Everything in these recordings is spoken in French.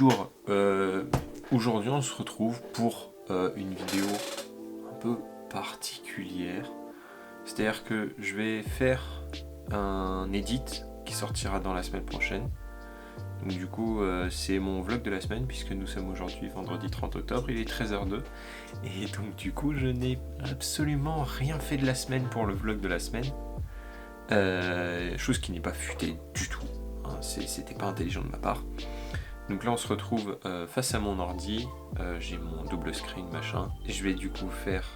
Bonjour, aujourd'hui on se retrouve pour une vidéo un peu particulière. C'est-à-dire que je vais faire un edit qui sortira dans la semaine prochaine. Donc du coup c'est mon vlog de la semaine puisque nous sommes aujourd'hui vendredi 30 octobre, il est 13h02. Et donc du coup je n'ai absolument rien fait de la semaine pour le vlog de la semaine. Chose qui n'est pas futée du tout, hein, c'était pas intelligent de ma part. Donc là on se retrouve face à mon ordi, j'ai mon double screen machin, et je vais du coup faire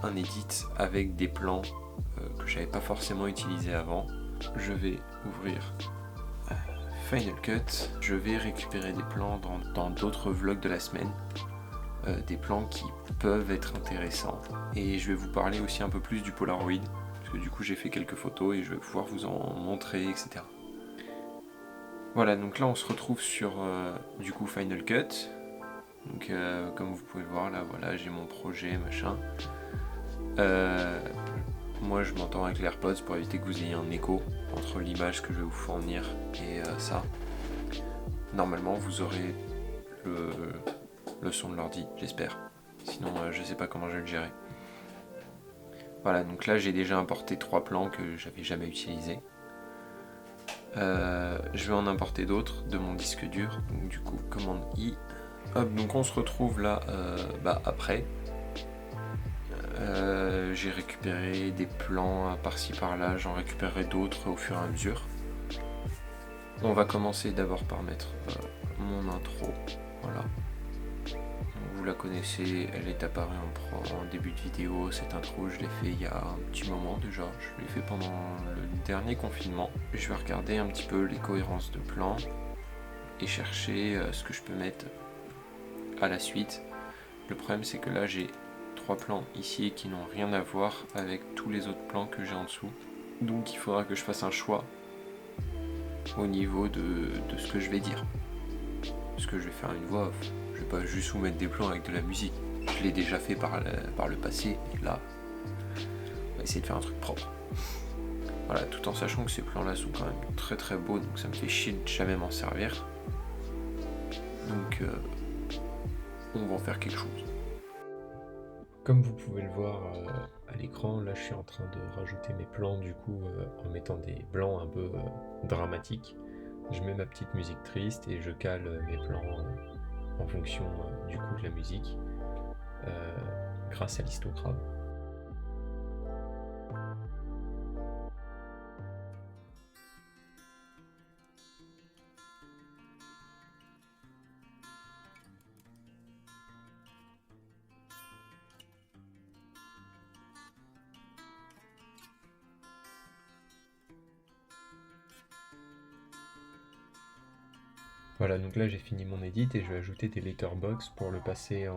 un edit avec des plans que j'avais pas forcément utilisés avant. Je vais ouvrir Final Cut, je vais récupérer des plans dans d'autres vlogs de la semaine, des plans qui peuvent être intéressants, et je vais vous parler aussi un peu plus du Polaroid, parce que du coup j'ai fait quelques photos et je vais pouvoir vous en montrer, etc. Voilà, donc là on se retrouve sur du coup Final Cut. Donc comme vous pouvez voir là, voilà, j'ai mon projet machin. Moi je m'entends avec l'AirPods pour éviter que vous ayez un écho entre l'image que je vais vous fournir et ça. Normalement vous aurez le son de l'ordi, j'espère. Sinon je sais pas comment je vais le gérer. Voilà, donc là j'ai déjà importé 3 plans que j'avais jamais utilisés. Je vais en importer d'autres de mon disque dur, donc du coup commande I. Hop, donc on se retrouve là après. J'ai récupéré des plans par-ci par-là, j'en récupérerai d'autres au fur et à mesure. On va commencer d'abord par mettre mon intro, voilà. Vous la connaissez, elle est apparue en début de vidéo. Cette intro je l'ai fait il y a un petit moment déjà, je l'ai fait pendant le dernier confinement. Je vais regarder un petit peu les cohérences de plans et chercher ce que je peux mettre à la suite. Le problème c'est que là j'ai 3 plans ici qui n'ont rien à voir avec tous les autres plans que j'ai en dessous. Donc il faudra que je fasse un choix au niveau de ce que je vais dire. Parce que je vais faire une voix off. Je vais pas juste vous mettre des plans avec de la musique. Je l'ai déjà fait par le passé, et là, on va essayer de faire un truc propre. Voilà, tout en sachant que ces plans-là sont quand même très très beaux, donc ça me fait chier de jamais m'en servir. Donc, on va en faire quelque chose. Comme vous pouvez le voir à l'écran, là je suis en train de rajouter mes plans du coup en mettant des blancs un peu dramatiques. Je mets ma petite musique triste et je cale mes plans en fonction du coup de la musique grâce à l'histogramme. Voilà, donc là j'ai fini mon edit et je vais ajouter des letterbox pour le passer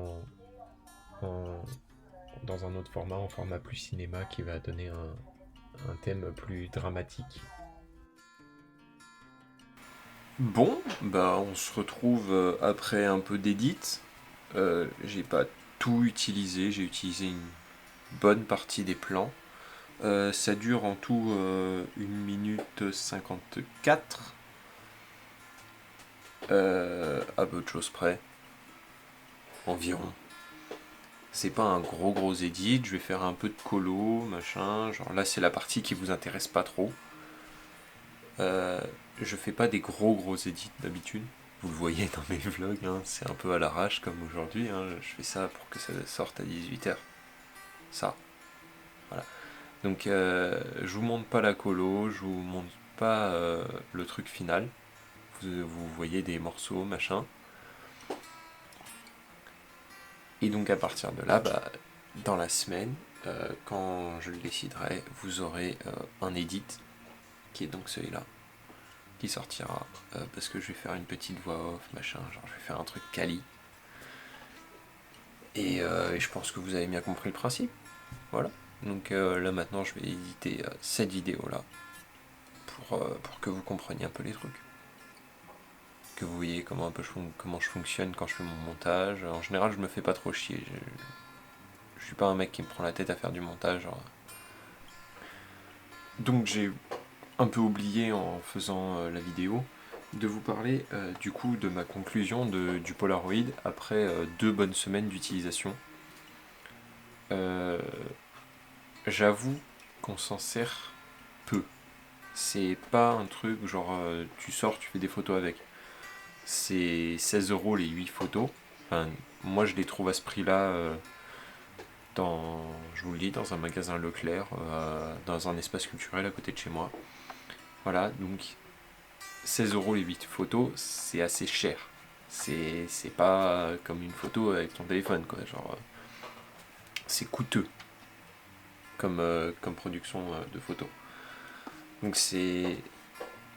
dans un autre format, en format plus cinéma, qui va donner un thème plus dramatique. Bon, bah on se retrouve après un peu d'édit. J'ai pas tout utilisé, j'ai utilisé une bonne partie des plans. Ça dure en tout 1 minute 54. À peu de choses près. Environ. C'est pas un gros edit, je vais faire un peu de colo, machin. Genre là c'est la partie qui vous intéresse pas trop. Je fais pas des gros edits d'habitude. Vous le voyez dans mes vlogs, hein, c'est un peu à l'arrache comme aujourd'hui. Hein, je fais ça pour que ça sorte à 18h. Ça. Voilà. Donc je vous montre pas la colo, je vous montre pas le truc final. Vous voyez des morceaux, machin. Et donc à partir de là, dans la semaine, quand je le déciderai, vous aurez un edit, qui est donc celui-là, qui sortira, parce que je vais faire une petite voix off, machin, genre je vais faire un truc quali. Et je pense que vous avez bien compris le principe. Voilà. Donc là maintenant je vais éditer cette vidéo-là, pour que vous compreniez un peu les trucs. Que vous voyez comment je fonctionne quand je fais mon montage. En général je me fais pas trop chier. Je suis pas un mec qui me prend la tête à faire du montage. Genre. Donc j'ai un peu oublié en faisant la vidéo de vous parler du coup de ma conclusion du Polaroid après 2 bonnes semaines d'utilisation. J'avoue qu'on s'en sert peu. C'est pas un truc genre tu sors, tu fais des photos avec. C'est 16 € les 8 photos. Enfin, moi je les trouve à ce prix-là je vous le dis, dans un magasin Leclerc, dans un espace culturel à côté de chez moi. Voilà, donc 16 € les 8 photos, c'est assez cher. C'est pas comme une photo avec ton téléphone, quoi. Genre, c'est coûteux comme production de photos. Donc c'est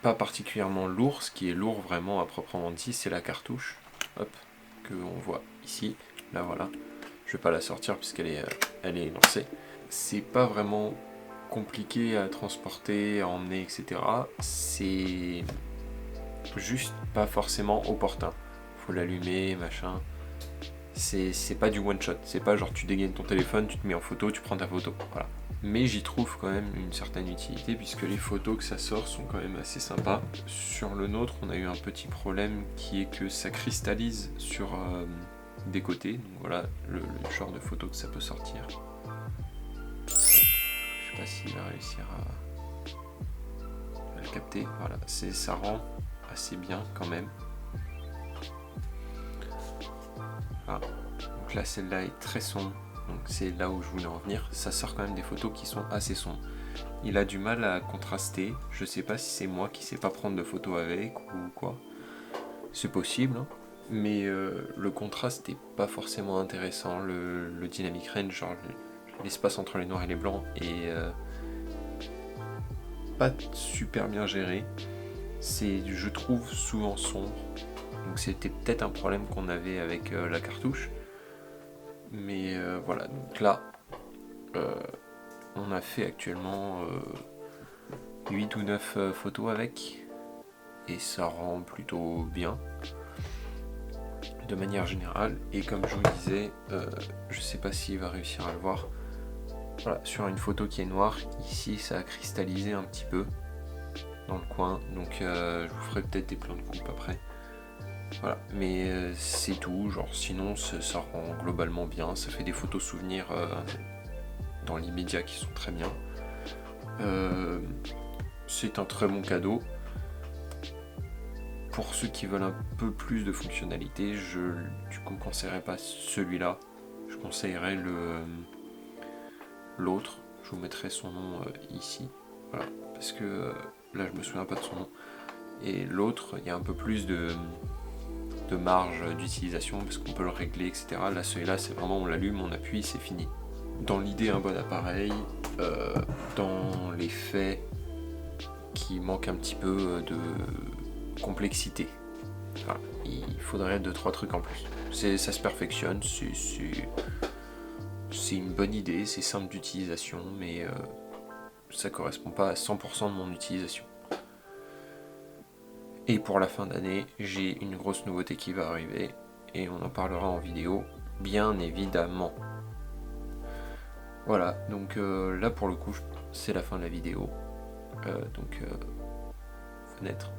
pas particulièrement lourd. Ce qui est lourd vraiment à proprement dit, c'est la cartouche. Hop, que on voit ici. Là voilà. Je vais pas la sortir puisqu'elle est lancée. C'est pas vraiment compliqué à transporter, à emmener, etc. C'est juste pas forcément opportun. Faut l'allumer, machin. C'est pas du one shot. C'est pas genre tu dégaines ton téléphone, tu te mets en photo, tu prends ta photo. Voilà. Mais j'y trouve quand même une certaine utilité puisque les photos que ça sort sont quand même assez sympas. Sur le nôtre, on a eu un petit problème qui est que ça cristallise sur des côtés. Donc voilà le genre de photo que ça peut sortir. Je sais pas s'il va réussir à le capter. Voilà, ça rend assez bien quand même. Ah. Donc là, celle-là est très sombre. Donc c'est là où je voulais en venir. Ça sort quand même des photos qui sont assez sombres. Il a du mal à contraster. Je sais pas si c'est moi qui sais pas prendre de photos avec ou quoi. C'est possible, hein. Mais le contraste n'est pas forcément intéressant. Le dynamic range, genre l'espace entre les noirs et les blancs, est pas super bien géré. C'est, je trouve, souvent sombre. Donc c'était peut-être un problème qu'on avait avec la cartouche. Mais voilà, donc là, on a fait actuellement 8 ou 9 photos avec. Et ça rend plutôt bien, de manière générale. Et comme je vous le disais, je sais pas s'il va réussir à le voir. Voilà, sur une photo qui est noire, ici ça a cristallisé un petit peu dans le coin. Donc je vous ferai peut-être des plans de coupe après. Voilà, mais c'est tout, genre sinon ça rend globalement bien, ça fait des photos souvenirs dans l'immédiat qui sont très bien. C'est un très bon cadeau. Pour ceux qui veulent un peu plus de fonctionnalité, je du coup conseillerais pas celui-là, je conseillerais l'autre, je vous mettrai son nom ici, voilà, parce que là je me souviens pas de son nom. Et l'autre, il y a un peu plus de marge d'utilisation parce qu'on peut le régler, etc. Là, celui-là, c'est vraiment on l'allume, on appuie, c'est fini. Dans l'idée, un bon appareil, dans les faits, qui manque un petit peu de complexité. Voilà. Il faudrait 2-3 trucs en plus. Ça se perfectionne, c'est une bonne idée, c'est simple d'utilisation, mais ça correspond pas à 100% de mon utilisation. Et pour la fin d'année, j'ai une grosse nouveauté qui va arriver et on en parlera en vidéo, bien évidemment. Voilà, donc là pour le coup, c'est la fin de la vidéo. Donc fenêtre.